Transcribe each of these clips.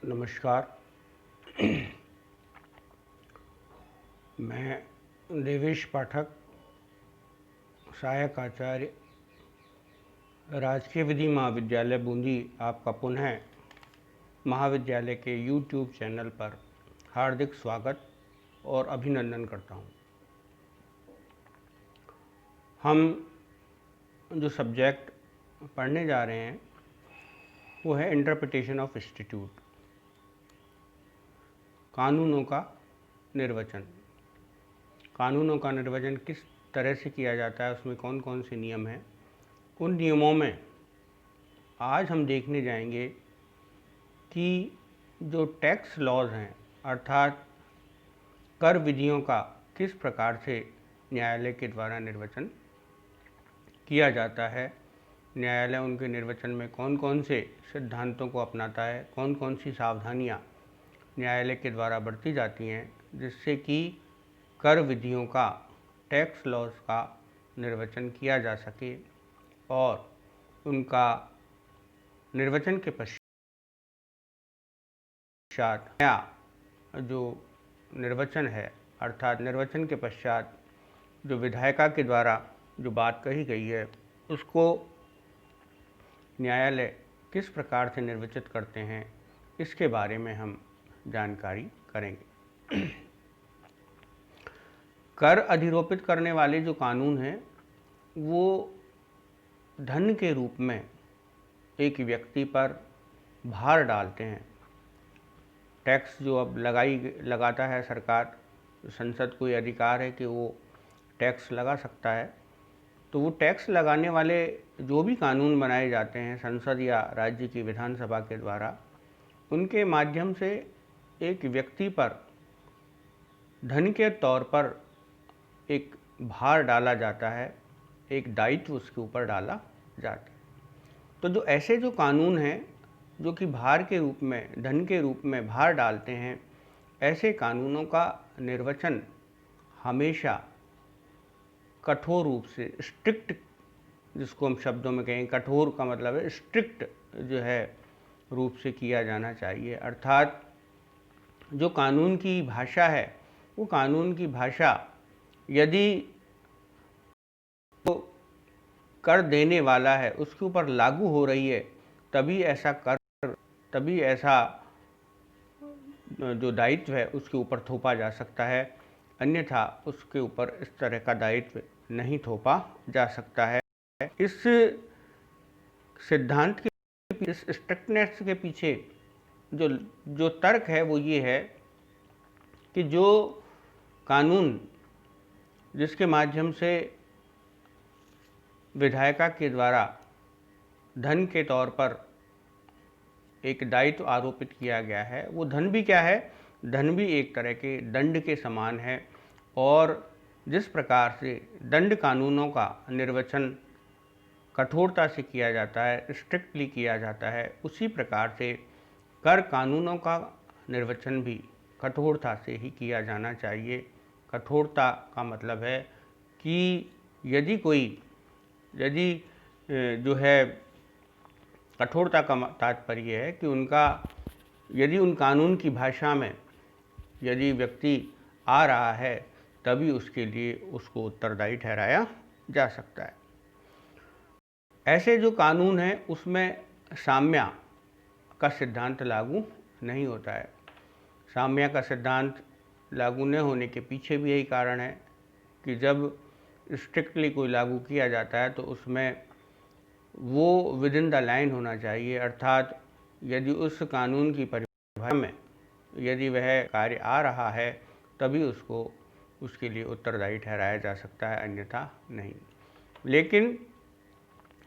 नमस्कार। मैं देवेश पाठक, सहायक आचार्य, राजकीय विधि महाविद्यालय बूंदी, आपका पुनः महाविद्यालय के YouTube चैनल पर हार्दिक स्वागत और अभिनंदन करता हूँ। हम जो सब्जेक्ट पढ़ने जा रहे हैं वो है इंटरप्रिटेशन ऑफ इंस्टीट्यूट, कानूनों का निर्वचन। कानूनों का निर्वचन किस तरह से किया जाता है, उसमें कौन कौन से नियम हैं। उन नियमों में आज हम देखने जाएंगे कि जो टैक्स लॉज हैं अर्थात कर विधियों का किस प्रकार से न्यायालय के द्वारा निर्वचन किया जाता है। न्यायालय उनके निर्वचन में कौन कौन से सिद्धांतों को अपनाता है, कौन कौन सी सावधानियाँ न्यायालय के द्वारा बरती जाती हैं जिससे कि कर विधियों का, टैक्स लॉज का निर्वचन किया जा सके और उनका निर्वचन के पश्चात नया जो निर्वचन है अर्थात निर्वचन के पश्चात जो विधायिका के द्वारा जो बात कही गई है उसको न्यायालय किस प्रकार से निर्वचित करते हैं, इसके बारे में हम जानकारी करेंगे। कर अधिरोपित करने वाले जो कानून हैं वो धन के रूप में एक व्यक्ति पर भार डालते हैं। टैक्स जो अब लगाता है सरकार, संसद को ये अधिकार है कि वो टैक्स लगा सकता है, तो वो टैक्स लगाने वाले जो भी कानून बनाए जाते हैं संसद या राज्य की विधानसभा के द्वारा, उनके माध्यम से एक व्यक्ति पर धन के तौर पर एक भार डाला जाता है, एक दायित्व उसके ऊपर डाला जाता है। तो जो ऐसे जो कानून हैं जो कि भार के रूप में, धन के रूप में भार डालते हैं, ऐसे कानूनों का निर्वचन हमेशा कठोर रूप से, स्ट्रिक्ट, जिसको हम शब्दों में कहें, कठोर का मतलब है स्ट्रिक्ट जो है रूप से किया जाना चाहिए। अर्थात जो कानून की भाषा है वो कानून की भाषा यदि तो कर देने वाला है उसके ऊपर लागू हो रही है तभी ऐसा जो दायित्व है उसके ऊपर थोपा जा सकता है, अन्यथा उसके ऊपर इस तरह का दायित्व नहीं थोपा जा सकता है। इस सिद्धांत के, इस स्ट्रिक्टनेस के पीछे जो तर्क है वो ये है कि जो कानून जिसके माध्यम से विधायिका के द्वारा धन के तौर पर एक दायित्व आरोपित किया गया है, वो धन भी क्या है, धन भी एक तरह के दंड के समान है। और जिस प्रकार से दंड कानूनों का निर्वचन कठोरता से किया जाता है, स्ट्रिक्टली किया जाता है, उसी प्रकार से कर कानूनों का निर्वचन भी कठोरता से ही किया जाना चाहिए। कठोरता का मतलब है कि यदि जो है, कठोरता का तात्पर्य है कि यदि उन कानून की भाषा में यदि व्यक्ति आ रहा है तभी उसके लिए उसको उत्तरदायी ठहराया जा सकता है। ऐसे जो कानून हैं उसमें साम्या का सिद्धांत लागू नहीं होता है। साम्या का सिद्धांत लागू न होने के पीछे भी यही कारण है कि जब स्ट्रिक्टली कोई लागू किया जाता है तो उसमें वो विद इन द लाइन होना चाहिए, अर्थात यदि उस कानून की परिभाषा में यदि वह कार्य आ रहा है तभी उसके लिए उत्तरदायी ठहराया जा सकता है, अन्यथा नहीं। लेकिन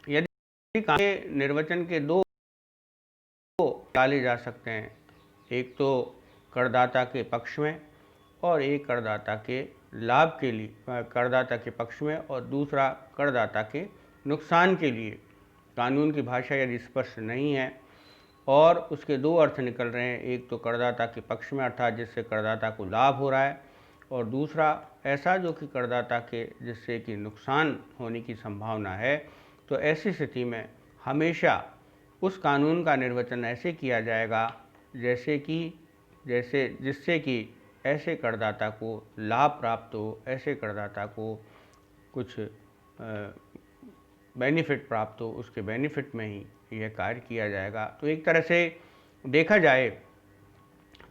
यदि निर्वचन के दो डाले जा सकते हैं, एक तो करदाता के पक्ष में और एक करदाता के लाभ के लिए, करदाता के पक्ष में और दूसरा करदाता के नुकसान के लिए। कानून की भाषा यदि स्पष्ट नहीं है और उसके दो अर्थ निकल रहे हैं, एक तो करदाता के पक्ष में अर्थात जिससे करदाता को लाभ हो रहा है, और दूसरा ऐसा जो कि करदाता के जिससे कि नुकसान होने की संभावना है, तो ऐसी स्थिति में हमेशा उस कानून का निर्वचन ऐसे किया जाएगा जिससे कि ऐसे करदाता को लाभ प्राप्त हो, ऐसे करदाता को कुछ बेनिफिट प्राप्त हो, उसके बेनिफिट में ही यह कार्य किया जाएगा। तो एक तरह से देखा जाए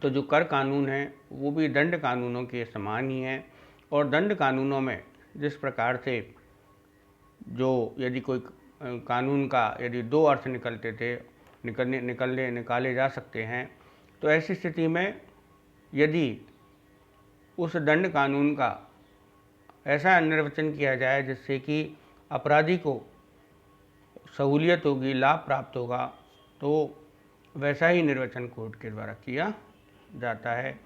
तो जो कर कानून है वो भी दंड कानूनों के समान ही है, और दंड कानूनों में जिस प्रकार से जो यदि कोई कानून का यदि दो अर्थ निकाले जा सकते हैं, तो ऐसी स्थिति में यदि उस दंड कानून का ऐसा निर्वचन किया जाए जिससे कि अपराधी को सहूलियत होगी, लाभ प्राप्त होगा, तो वैसा ही निर्वचन कोर्ट के द्वारा किया जाता है।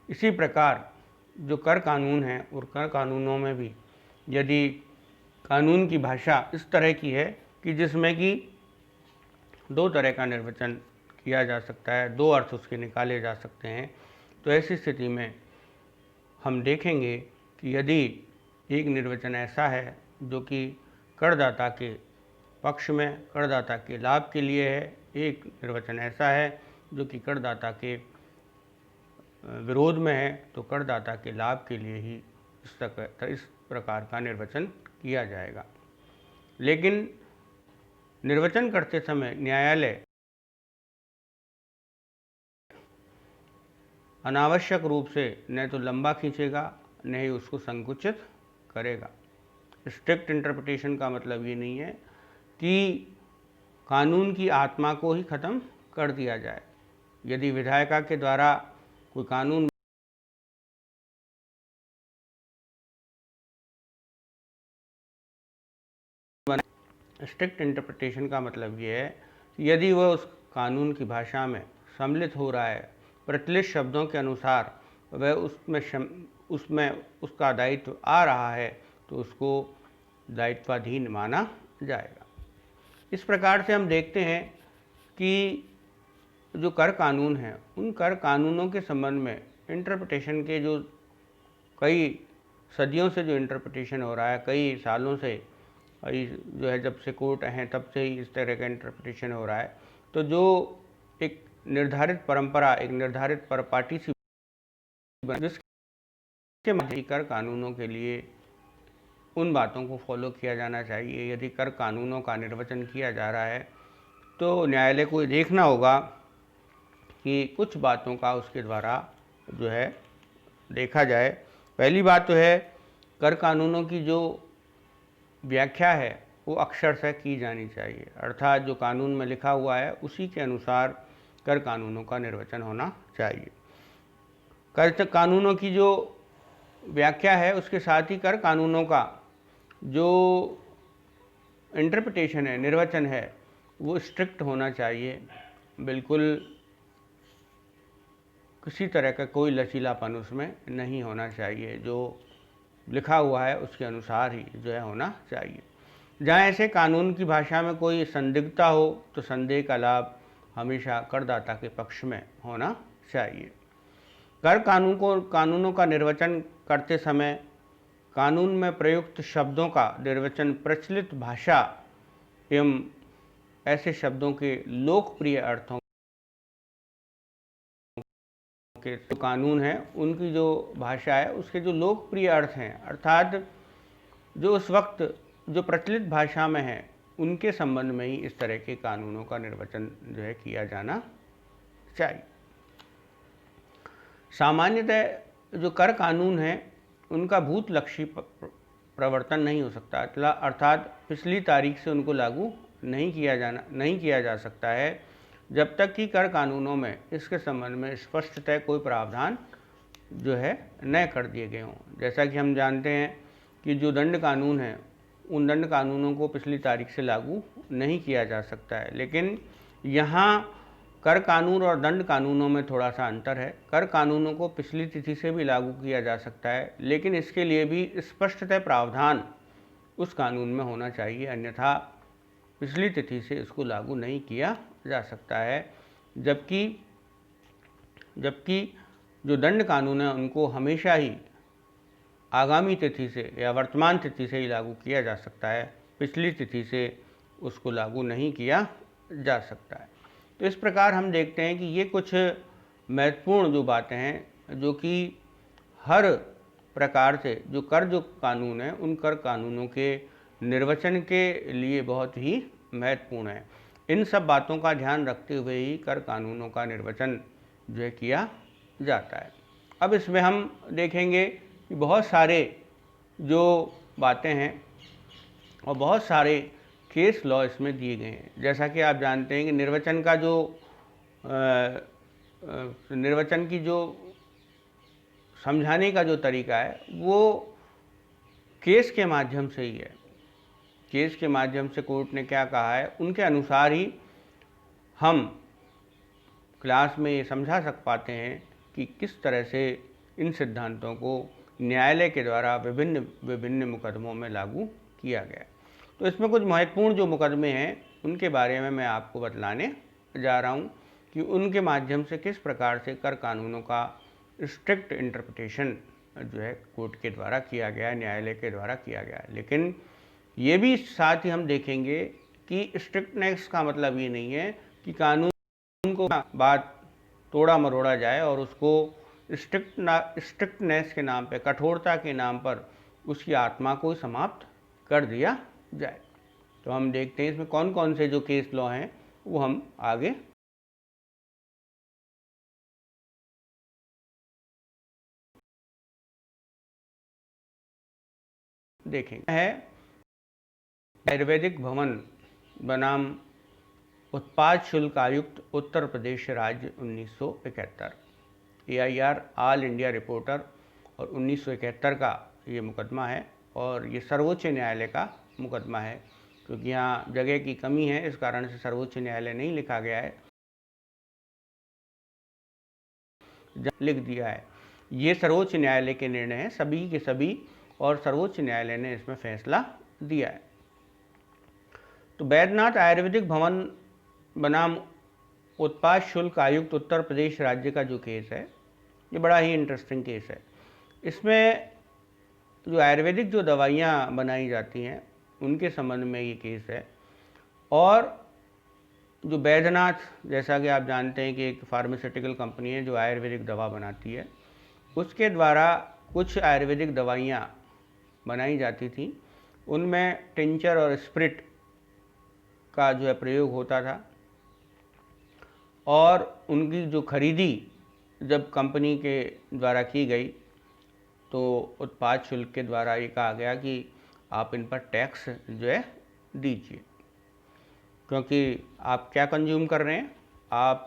इसी प्रकार जो कर कानून है और कर कानूनों में भी यदि कानून की भाषा इस तरह की है कि जिसमें कि दो तरह का निर्वचन किया जा सकता है, दो अर्थ उसके निकाले जा सकते हैं, तो ऐसी स्थिति में हम देखेंगे कि यदि एक निर्वचन ऐसा है जो कि करदाता के पक्ष में, करदाता के लाभ के लिए है, एक निर्वचन ऐसा है जो कि करदाता के विरोध में है, तो करदाता के लाभ के लिए ही इस प्रकार का निर्वचन किया जाएगा। लेकिन निर्वचन करते समय न्यायालय अनावश्यक रूप से न तो लंबा खींचेगा, न ही उसको संकुचित करेगा। स्ट्रिक्ट इंटरप्रिटेशन का मतलब ये नहीं है कि कानून की आत्मा को ही खत्म कर दिया जाए। यदि विधायिका के द्वारा कोई कानून स्ट्रिक्ट इंटरप्रिटेशन का मतलब ये है कि यदि वह उस कानून की भाषा में सम्मिलित हो रहा है, प्रचलित शब्दों के अनुसार वह उसमें उसका दायित्व आ रहा है, तो उसको दायित्वाधीन माना जाएगा। इस प्रकार से हम देखते हैं कि जो कर कानून हैं, उन कर कानूनों के संबंध में इंटरप्रिटेशन के जो कई सदियों से जो इंटरप्रिटेशन हो रहा है, कई सालों से जो है, जब से कोर्ट हैं तब से ही इस तरह का इंटरप्रिटेशन हो रहा है। तो जो एक निर्धारित परंपरा, एक निर्धारित परिपाटी सी जिसके माध्यम कर कानूनों के लिए उन बातों को फॉलो किया जाना चाहिए। यदि कर कानूनों का निर्वचन किया जा रहा है तो न्यायालय को देखना होगा कि कुछ बातों का उसके द्वारा जो है देखा जाए। पहली बात तो है, कर कानूनों की जो व्याख्या है वो अक्षरशः की जानी चाहिए, अर्थात जो कानून में लिखा हुआ है उसी के अनुसार कर कानूनों का निर्वचन होना चाहिए। कर कानूनों की जो व्याख्या है उसके साथ ही कर कानूनों का जो इंटरप्रिटेशन है, निर्वचन है, वो स्ट्रिक्ट होना चाहिए। बिल्कुल किसी तरह का कोई लचीलापन उसमें नहीं होना चाहिए, जो लिखा हुआ है उसके अनुसार ही जो है होना चाहिए। जहाँ ऐसे कानून की भाषा में कोई संदिग्धता हो तो संदेह का लाभ हमेशा करदाता के पक्ष में होना चाहिए। कर कानूनों का निर्वचन करते समय कानून में प्रयुक्त शब्दों का निर्वचन प्रचलित भाषा एवं ऐसे शब्दों के लोकप्रिय अर्थों के जो कानून है उनकी जो भाषा है उसके जो लोकप्रिय अर्थ हैं, अर्थात जो उस वक्त जो प्रचलित भाषा में है, उनके संबंध में ही इस तरह के कानूनों का निर्वचन जो है किया जाना चाहिए। सामान्यतः जो कर कानून है उनका भूतलक्षी प्रवर्तन नहीं हो सकता, अर्थात पिछली तारीख से उनको लागू नहीं किया जा सकता है जब तक कि कर कानूनों में इसके संबंध में स्पष्टतः कोई प्रावधान जो है न कर दिए गए हों। जैसा कि हम जानते हैं कि जो दंड कानून है उन दंड कानूनों को पिछली तारीख से लागू नहीं किया जा सकता है, लेकिन यहाँ कर कानून और दंड कानूनों में थोड़ा सा अंतर है। कर कानूनों को पिछली तिथि से भी लागू किया जा सकता है, लेकिन इसके लिए भी स्पष्टतः प्रावधान उस कानून में होना चाहिए, अन्यथा पिछली तिथि से इसको लागू नहीं किया जा सकता है। जबकि जो दंड कानून है उनको हमेशा ही आगामी तिथि से या वर्तमान तिथि से ही लागू किया जा सकता है, पिछली तिथि से उसको लागू नहीं किया जा सकता है। तो इस प्रकार हम देखते हैं कि ये कुछ महत्वपूर्ण जो बातें हैं, जो कि हर प्रकार से जो कानून हैं, उन कर कानूनों के निर्वचन के लिए बहुत ही महत्वपूर्ण है। इन सब बातों का ध्यान रखते हुए ही कर कानूनों का निर्वचन जो है किया जाता है। अब इसमें हम देखेंगे कि बहुत सारे जो बातें हैं और बहुत सारे केस लॉ इसमें दिए गए हैं। जैसा कि आप जानते हैं कि निर्वचन का जो निर्वचन की जो समझाने का जो तरीका है वो केस के माध्यम से ही है। केस के माध्यम से कोर्ट ने क्या कहा है उनके अनुसार ही हम क्लास में ये समझा पाते हैं कि किस तरह से इन सिद्धांतों को न्यायालय के द्वारा विभिन्न विभिन्न मुकदमों में लागू किया गया। तो इसमें कुछ महत्वपूर्ण जो मुकदमे हैं उनके बारे में मैं आपको बतलाने जा रहा हूँ कि उनके माध्यम से किस प्रकार से कर कानूनों का स्ट्रिक्ट इंटरप्रिटेशन जो है कोर्ट के द्वारा किया गया है, न्यायालय के द्वारा किया गया है। लेकिन ये भी साथ ही हम देखेंगे कि स्ट्रिक्टनेस का मतलब ये नहीं है कि कानून को बात तोड़ा मरोड़ा जाए और उसको स्ट्रिक्टनेस के नाम पे, कठोरता के नाम पर उसकी आत्मा को समाप्त कर दिया जाए। तो हम देखते हैं इसमें कौन कौन से जो केस लॉ हैं वो हम आगे देखेंगे। है आयुर्वेदिक भवन बनाम उत्पाद शुल्क आयुक्त उत्तर प्रदेश राज्य 1971, AIR ऑल इंडिया रिपोर्टर, और 1971 का ये मुकदमा है और ये सर्वोच्च न्यायालय का मुकदमा है। क्योंकि यहाँ जगह की कमी है इस कारण से सर्वोच्च न्यायालय नहीं लिखा गया है, लिख दिया है। ये सर्वोच्च न्यायालय के निर्णय हैं सभी के सभी और सर्वोच्च न्यायालय ने इसमें फैसला दिया है। तो बैद्यनाथ आयुर्वेदिक भवन बनाम उत्पाद शुल्क आयुक्त उत्तर प्रदेश राज्य का जो केस है ये बड़ा ही इंटरेस्टिंग केस है। इसमें जो आयुर्वेदिक जो दवाइयाँ बनाई जाती हैं उनके संबंध में ये केस है। और जो बैद्यनाथ, जैसा कि आप जानते हैं कि एक फार्मास्यूटिकल कंपनी है जो आयुर्वेदिक दवा बनाती है, उसके द्वारा कुछ आयुर्वेदिक दवाइयाँ बनाई जाती थी, उनमें टिंचर और स्प्रिट का जो है प्रयोग होता था। और उनकी जो खरीदी जब कंपनी के द्वारा की गई तो उत्पाद शुल्क के द्वारा ये कहा गया कि आप इन पर टैक्स जो है दीजिए, क्योंकि आप क्या कंज्यूम कर रहे हैं, आप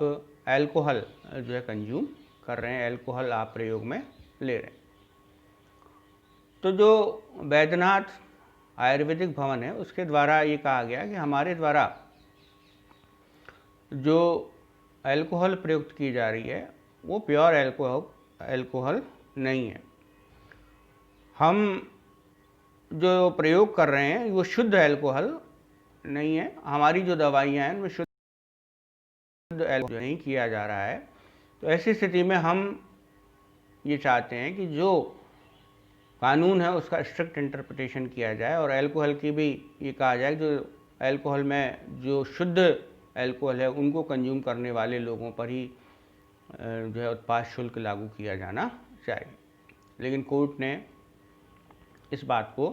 अल्कोहल जो है कंज्यूम कर रहे हैं, अल्कोहल आप प्रयोग में ले रहे हैं। तो जो बैद्यनाथ आयुर्वेदिक भवन है उसके द्वारा ये कहा गया कि हमारे द्वारा जो अल्कोहल प्रयुक्त की जा रही है वो प्योर अल्कोहल नहीं है। हम जो प्रयोग कर रहे हैं वो शुद्ध अल्कोहल नहीं है। हमारी जो दवाइयाँ हैं उनमें शुद्ध अल्कोहल नहीं किया जा रहा है। तो ऐसी स्थिति में हम ये चाहते हैं कि जो कानून है उसका स्ट्रिक्ट इंटरप्रिटेशन किया जाए और अल्कोहल की भी ये कहा जाए कि जो अल्कोहल में जो शुद्ध अल्कोहल है उनको कंज्यूम करने वाले लोगों पर ही जो है उत्पाद शुल्क लागू किया जाना चाहिए। लेकिन कोर्ट ने इस बात को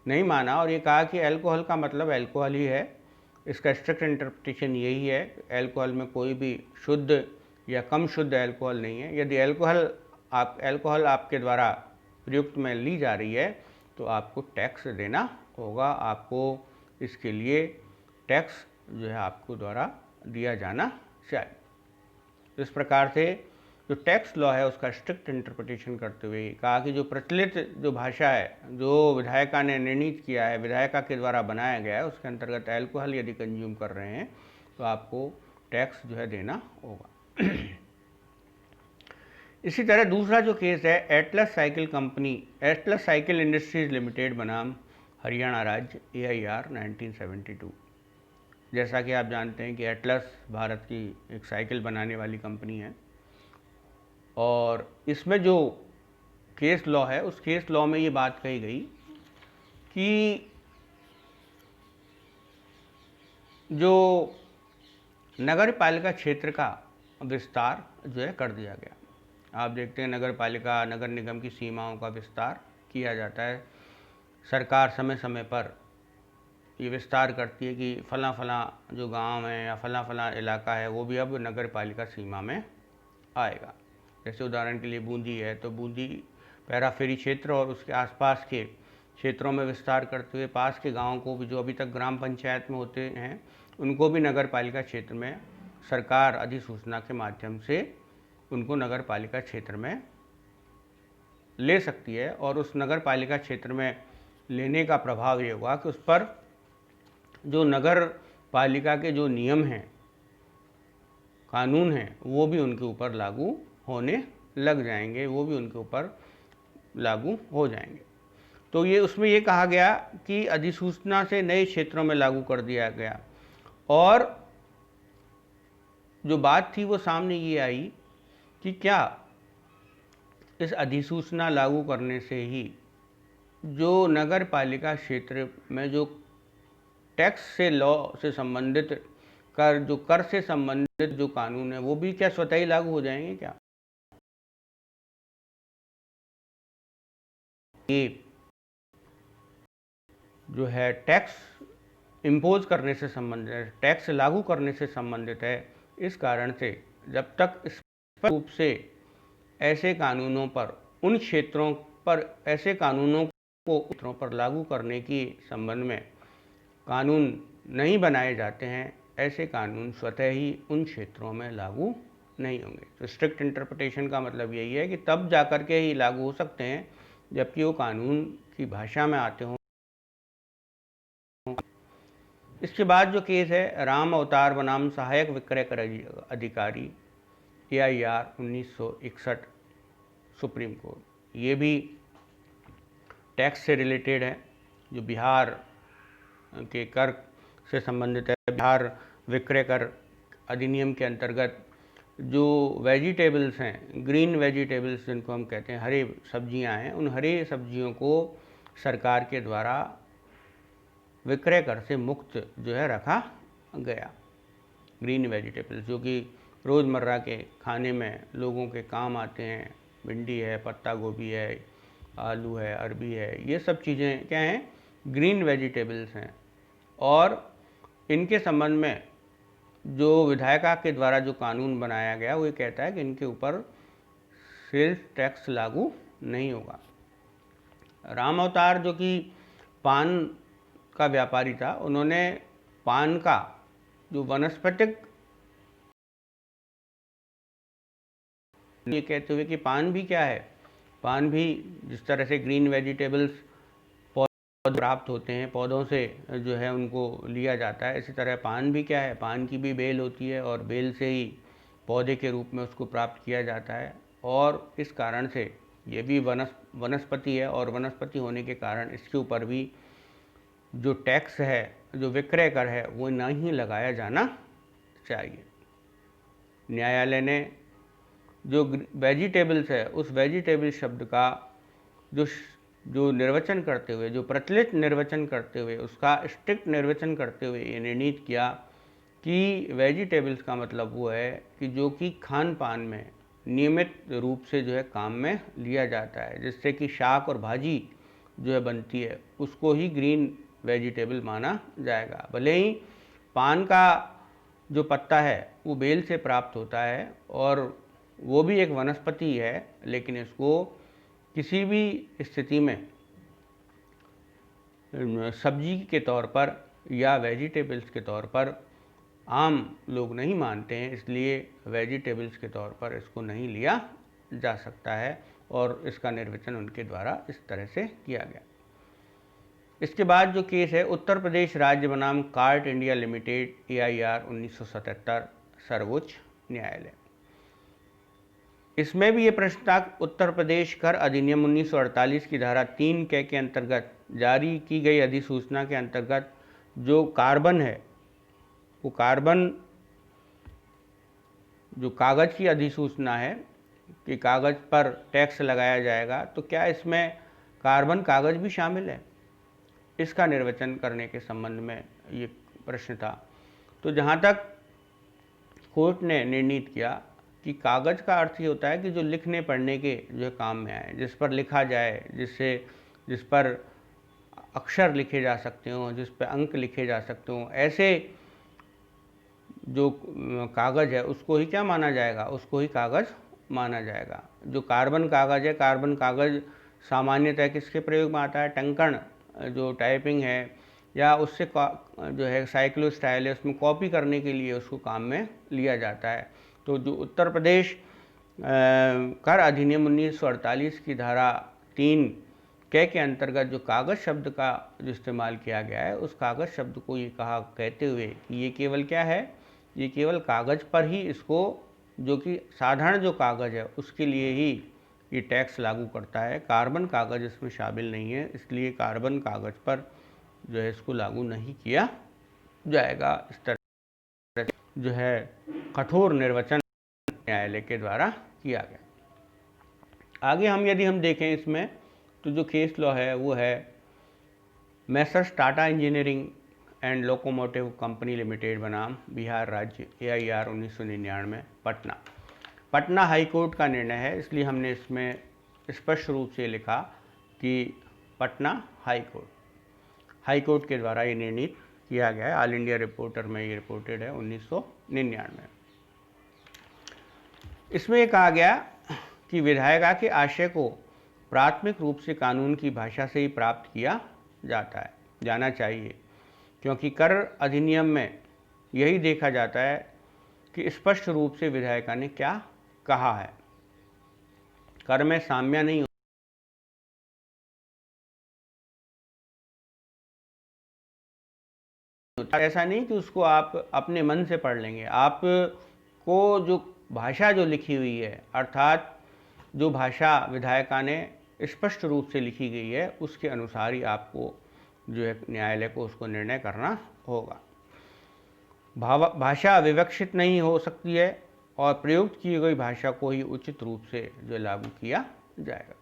नहीं माना और ये कहा कि अल्कोहल का मतलब अल्कोहल ही है, इसका स्ट्रिक्ट इंटरप्रिटेशन यही है। अल्कोहल में कोई भी शुद्ध या कम शुद्ध अल्कोहल नहीं है। यदि अल्कोहल आपके द्वारा प्रयुक्त में ली जा रही है तो आपको टैक्स देना होगा, आपको इसके लिए टैक्स जो है आपको द्वारा दिया जाना चाहिए। इस प्रकार से जो टैक्स लॉ है उसका स्ट्रिक्ट इंटरप्रिटेशन करते हुए कहा कि जो प्रचलित जो भाषा है, जो विधायिका ने निर्णित किया है, विधायिका के द्वारा बनाया गया है, उसके अंतर्गत अल्कोहल यदि कंज्यूम कर रहे हैं तो आपको टैक्स जो है देना होगा। इसी तरह दूसरा जो केस है एटलस साइकिल इंडस्ट्रीज लिमिटेड बनाम हरियाणा राज्य, AIR 1972। जैसा कि आप जानते हैं कि एटलस भारत की एक साइकिल बनाने वाली कंपनी है और इसमें जो केस लॉ है उस केस लॉ में ये बात कही गई कि जो नगर पालिका क्षेत्र का विस्तार जो है कर दिया गया। आप देखते हैं नगर पालिका, नगर निगम की सीमाओं का विस्तार किया जाता है। सरकार समय समय पर ये विस्तार करती है कि फला फला जो गांव है या फला फला इलाका है वो भी अब नगर पालिका सीमा में आएगा। जैसे उदाहरण के लिए बूंदी है, तो बूंदी पैराफेरी क्षेत्र और उसके आसपास के क्षेत्रों में विस्तार करते हुए पास के गाँव को भी, जो अभी तक ग्राम पंचायत में होते हैं, उनको भी नगर पालिका क्षेत्र में सरकार अधिसूचना के माध्यम से उनको नगर पालिका क्षेत्र में ले सकती है। और उस नगर पालिका क्षेत्र में लेने का प्रभाव ये हुआ कि उस पर जो नगर पालिका के जो नियम हैं, कानून हैं, वो भी उनके ऊपर लागू होने लग जाएंगे, वो भी उनके ऊपर लागू हो जाएंगे। तो ये उसमें ये कहा गया कि अधिसूचना से नए क्षेत्रों में लागू कर दिया गया। और जो बात थी वो सामने ये आई कि क्या इस अधिसूचना लागू करने से ही जो नगर पालिका क्षेत्र में जो टैक्स से, लॉ से संबंधित कर से संबंधित जो कानून है वो भी क्या स्वतः ही लागू हो जाएंगे क्या? ये जो है टैक्स इम्पोज करने से संबंधित है, टैक्स लागू करने से संबंधित है। इस कारण से जब तक स्पष्ट रूप से ऐसे कानूनों पर, उन क्षेत्रों पर, ऐसे कानूनों को क्षेत्रों पर लागू करने की संबंध में कानून नहीं बनाए जाते हैं, ऐसे कानून स्वतः ही उन क्षेत्रों में लागू नहीं होंगे। तो स्ट्रिक्ट इंटरप्रिटेशन का मतलब यही है कि तब जाकर के ही लागू हो सकते हैं जबकि वो कानून की भाषा में आते हों। इसके बाद जो केस है राम अवतार बनाम सहायक विक्रय कर अधिकारी AIR 1961 सुप्रीम कोर्ट, ये भी टैक्स से रिलेटेड है, जो बिहार के कर से संबंधित है। बिहार विक्रय कर अधिनियम के अंतर्गत जो वेजिटेबल्स हैं, ग्रीन वेजिटेबल्स जिनको हम कहते हैं, हरे सब्जियां हैं, उन हरे सब्जियों को सरकार के द्वारा विक्रय कर से मुक्त जो है रखा गया। ग्रीन वेजिटेबल्स जो कि रोज़मर्रा के खाने में लोगों के काम आते हैं, भिंडी है, पत्ता गोभी है, आलू है, अरबी है, ये सब चीज़ें क्या हैं? ग्रीन वेजिटेबल्स हैं। और इनके संबंध में जो विधायिका के द्वारा जो कानून बनाया गया वो ये कहता है कि इनके ऊपर सेल्स टैक्स लागू नहीं होगा। राम अवतार जो कि पान का व्यापारी था, उन्होंने पान का जो वनस्पतिक, ये कहते हुए कि पान भी क्या है, पान भी जिस तरह से ग्रीन वेजिटेबल्स पौधे प्राप्त होते हैं, पौधों से जो है उनको लिया जाता है, इसी तरह पान भी क्या है, पान की भी बेल होती है और बेल से ही पौधे के रूप में उसको प्राप्त किया जाता है। और इस कारण से ये भी वनस्पति है और वनस्पति होने के कारण इसके ऊपर भी जो टैक्स है, जो विक्रय कर है, वो नहीं लगाया जाना चाहिए। न्यायालय ने जो वेजिटेबल्स है, उस वेजिटेबल शब्द का जो निर्वचन करते हुए, जो प्रचलित निर्वचन करते हुए, उसका स्ट्रिक्ट निर्वचन करते हुए ये निर्णीत किया कि वेजिटेबल्स का मतलब वो है कि जो कि खान पान में नियमित रूप से जो है काम में लिया जाता है, जिससे कि शाक और भाजी जो है बनती है, उसको ही ग्रीन वेजिटेबल माना जाएगा। भले ही पान का जो पत्ता है वो बेल से प्राप्त होता है और वो भी एक वनस्पति है, लेकिन इसको किसी भी स्थिति में सब्जी के तौर पर या वेजिटेबल्स के तौर पर आम लोग नहीं मानते हैं, इसलिए वेजिटेबल्स के तौर पर इसको नहीं लिया जा सकता है और इसका निर्वचन उनके द्वारा इस तरह से किया गया। इसके बाद जो केस है उत्तर प्रदेश राज्य बनाम कार्ट इंडिया लिमिटेड AIR 1977 सर्वोच्च न्यायालय, इसमें भी ये प्रश्न था उत्तर प्रदेश कर अधिनियम 1948 की धारा 3 के अंतर्गत जारी की गई अधिसूचना के अंतर्गत जो कार्बन है, वो कार्बन जो कागज़ की अधिसूचना है कि कागज़ पर टैक्स लगाया जाएगा, तो क्या इसमें कार्बन कागज़ भी शामिल है, इसका निर्वचन करने के संबंध में ये प्रश्न था। तो जहाँ तक कोर्ट ने निर्णीत किया कि कागज़ का अर्थ ये होता है कि जो लिखने पढ़ने के जो काम में आए, जिस पर लिखा जाए, जिस पर अक्षर लिखे जा सकते हों, जिस पर अंक लिखे जा सकते हों, ऐसे जो कागज़ है उसको ही क्या माना जाएगा, उसको ही कागज़ माना जाएगा। जो कार्बन कागज़ है, कार्बन कागज़ सामान्यतः किसके प्रयोग में आता है, टंकण जो टाइपिंग है या उससे जो है साइक्लोस्टाइल है उसमें कॉपी करने के लिए उसको काम में लिया जाता है। तो जो उत्तर प्रदेश कर अधिनियम 1948 की धारा 3 के अंतर्गत जो कागज़ शब्द का जो इस्तेमाल किया गया है, उस कागज़ शब्द को ये कहते हुए कि ये केवल क्या है, ये केवल कागज़ पर ही इसको, जो कि साधारण जो कागज़ है उसके लिए ही ये टैक्स लागू करता है। कार्बन कागज़ इसमें शामिल नहीं है, इसलिए कार्बन कागज़ पर जो है इसको लागू नहीं किया जाएगा। इस तरह जो है कठोर निर्वचन न्यायालय के द्वारा किया गया। आगे यदि हम देखें इसमें तो जो केस लॉ है वो है Messrs Tata engineering and locomotive company limited बनाम बिहार राज्य AIR 1999 पटना हाई कोर्ट का निर्णय है, इसलिए हमने इसमें स्पष्ट रूप से लिखा कि पटना हाई कोर्ट के द्वारा ये निर्णित किया गया है। ऑल इंडिया रिपोर्टर में ये रिपोर्टेड है 1999। इसमें ये कहा गया कि विधायिका के आशय को प्राथमिक रूप से कानून की भाषा से ही प्राप्त किया जाना चाहिए, क्योंकि कर अधिनियम में यही देखा जाता है कि स्पष्ट रूप से विधायिका ने क्या कहा है। कर में साम्य नहीं होता, ऐसा नहीं कि उसको आप अपने मन से पढ़ लेंगे। आपको जो भाषा जो लिखी हुई है, अर्थात जो भाषा विधायिका ने स्पष्ट रूप से लिखी गई है, उसके अनुसार ही आपको जो है न्यायालय को उसको निर्णय करना होगा। भाषा विवक्षित नहीं हो सकती है और प्रयुक्त की गई भाषा को ही उचित रूप से जो लागू किया जाएगा।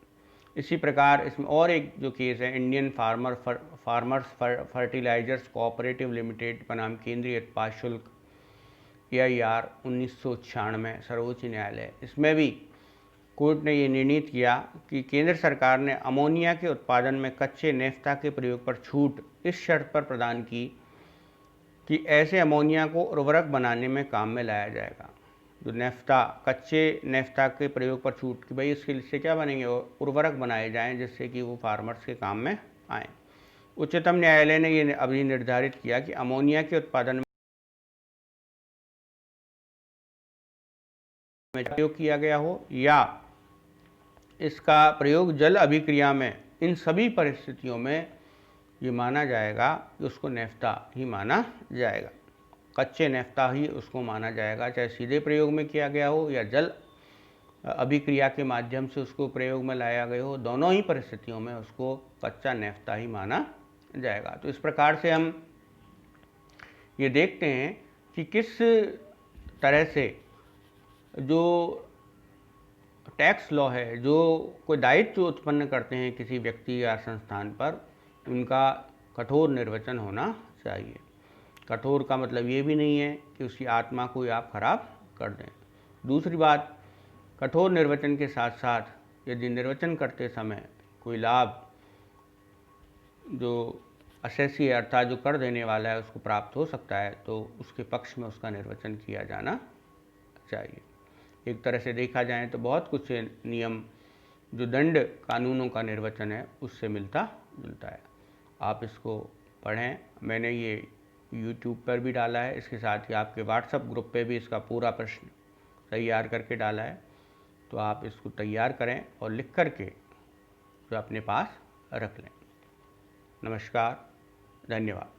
इसी प्रकार इसमें और एक जो केस है Indian farmers fertilisers cooperative limited बनाम केंद्रीय उत्पाद शुल्क AIR 1996 सर्वोच्च न्यायालय, इसमें भी कोर्ट ने ये निर्णित किया कि केंद्र सरकार ने अमोनिया के उत्पादन में कच्चे नेफ्ता के प्रयोग पर छूट इस शर्त पर प्रदान की कि ऐसे अमोनिया को उर्वरक बनाने में काम में लाया जाएगा। जो नेफ्ता, कच्चे नेफ्ता के प्रयोग पर छूट कि भाई इससे क्या बनेंगे, उर्वरक बनाए जाएं जिससे कि वो फार्मर्स के काम में आए। उच्चतम न्यायालय ने ये अभी निर्धारित किया कि अमोनिया के उत्पादन में प्रयोग किया गया हो या इसका प्रयोग जल अभिक्रिया में, इन सभी परिस्थितियों में ये माना जाएगा कि उसको नेफ्ता ही माना जाएगा, कच्चे नेफ्ता ही उसको माना जाएगा, चाहे सीधे प्रयोग में किया गया हो या जल अभिक्रिया के माध्यम से उसको प्रयोग में लाया गया हो, दोनों ही परिस्थितियों में उसको कच्चा नेफ्ता ही माना जाएगा। तो इस प्रकार से हम ये देखते हैं कि किस तरह से जो टैक्स लॉ है, जो कोई दायित्व उत्पन्न करते हैं किसी व्यक्ति या संस्थान पर, उनका कठोर निर्वचन होना चाहिए। कठोर का मतलब ये भी नहीं है कि उसकी आत्मा को आप खराब कर दें। दूसरी बात, कठोर निर्वचन के साथ साथ यदि निर्वचन करते समय कोई लाभ जो असेसी है, अर्थात जो कर देने वाला है, उसको प्राप्त हो सकता है, तो उसके पक्ष में उसका निर्वचन किया जाना चाहिए। एक तरह से देखा जाए तो बहुत कुछ नियम जो दंड कानूनों का निर्वचन है उससे मिलता जुलता है। आप इसको पढ़ें, मैंने ये YouTube पर भी डाला है, इसके साथ ही आपके WhatsApp ग्रुप पे भी इसका पूरा प्रश्न तैयार करके डाला है, तो आप इसको तैयार करें और लिख करके जो अपने पास रख लें। नमस्कार, धन्यवाद।